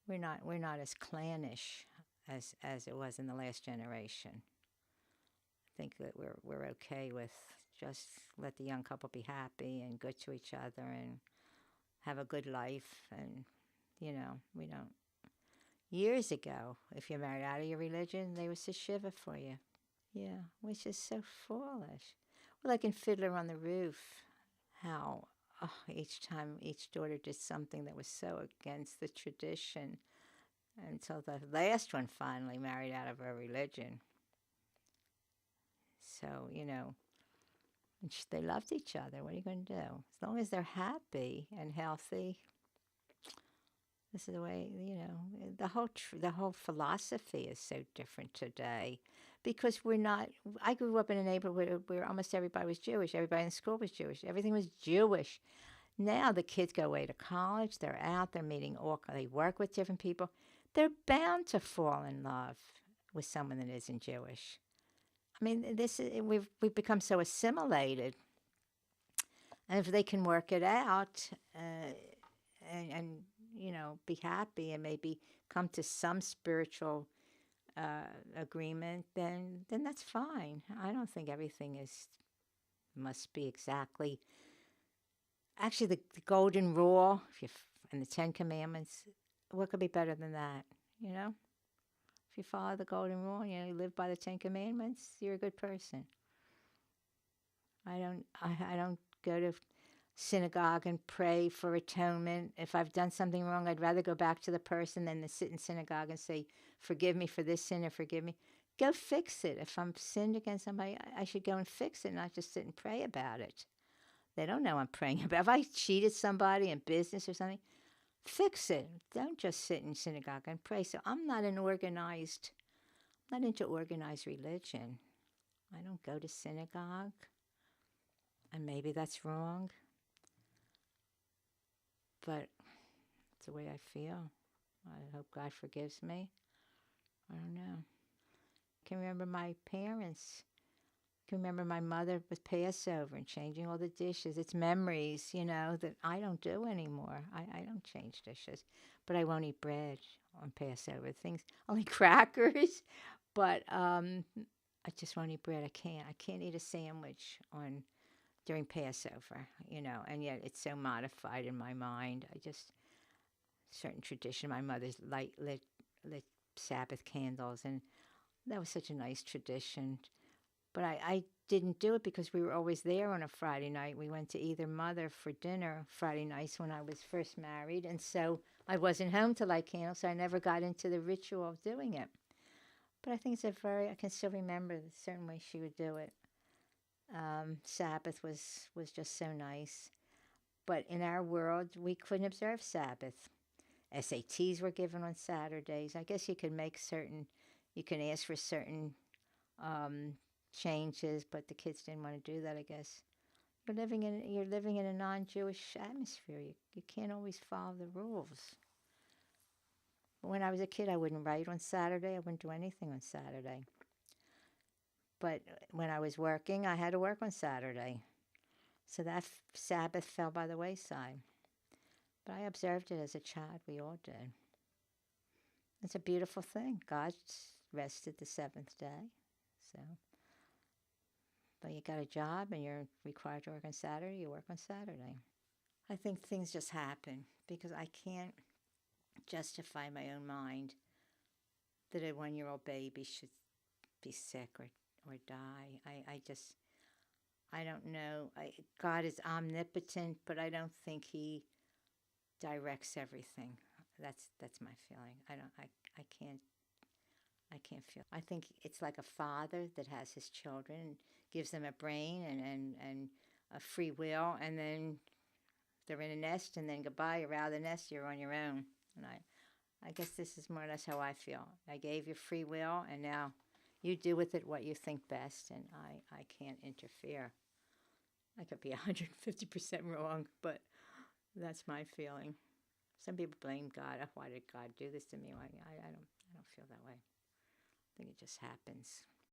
we're not as clannish as it was in the last generation. I think that we're okay with just let the young couple be happy and good to each other and have a good life, and we don't. Years ago, if you're married out of your religion, they would say shiva for you. Yeah, which is so foolish. Well, like in Fiddler on the Roof, how each time each daughter did something that was so against the tradition until the last one finally married out of her religion. So, and they loved each other. What are you going to do? As long as they're happy and healthy, this is the way, the whole philosophy is so different today because we're not. I grew up in a neighborhood where almost everybody was Jewish. Everybody in school was Jewish. Everything was Jewish. Now the kids go away to college. They're out. They're meeting all. They work with different people. They're bound to fall in love with someone that isn't Jewish. I mean, we've become so assimilated, and if they can work it out, and be happy and maybe come to some spiritual agreement, then that's fine. I don't think everything is must be exactly. Actually, the golden rule, and the Ten Commandments, what could be better than that? You know, if you follow the golden rule, you live by the Ten Commandments, you're a good person. I don't go to synagogue and pray for atonement. If I've done something wrong, I'd rather go back to the person than to sit in synagogue and say, forgive me for this sin or forgive me. Go fix it. If I'm sinned against somebody, I should go and fix it, not just sit and pray about it. They don't know I'm praying about. If I cheated somebody in business or something, fix it. Don't just sit in synagogue and pray. So I'm not into organized religion. I don't go to synagogue, and maybe that's wrong, but it's the way I feel. I hope God forgives me. I don't know. I can remember my parents. I can remember my mother with Passover and changing all the dishes. It's memories, that I don't do anymore. I don't change dishes. But I won't eat bread on Passover. Things, only crackers. But I just won't eat bread. I can't eat a sandwich during Passover, and yet it's so modified in my mind. Certain tradition. My mother's lit Sabbath candles, and that was such a nice tradition. But I didn't do it because we were always there on a Friday night. We went to either mother for dinner Friday nights when I was first married, and so I wasn't home to light candles, so I never got into the ritual of doing it. But I think I can still remember the certain way she would do it. Sabbath was just so nice. But in our world, we couldn't observe Sabbath. SATs were given on Saturdays. I guess you can ask for certain changes, but the kids didn't want to do that, I guess. You're living in a non-Jewish atmosphere. You can't always follow the rules. But when I was a kid, I wouldn't write on Saturday. I wouldn't do anything on Saturday. But when I was working, I had to work on Saturday. So that Sabbath fell by the wayside. But I observed it as a child. We all did. It's a beautiful thing. God rested the seventh day. So, but you got a job and you're required to work on Saturday, you work on Saturday. I think things just happen because I can't justify my own mind that a 1-year-old baby should be sick or die. I don't know. God is omnipotent, but I don't think He directs everything. That's my feeling. I can't feel. I think it's like a father that has his children and gives them a brain and a free will, and then they're in a nest, and then goodbye, you're out of the nest, you're on your own. And I guess this is more or less how I feel. I gave you free will, and now you do with it what you think best, and I can't interfere. I could be 150% wrong, but that's my feeling. Some people blame God. Oh, why did God do this to me? I don't feel that way. I think it just happens.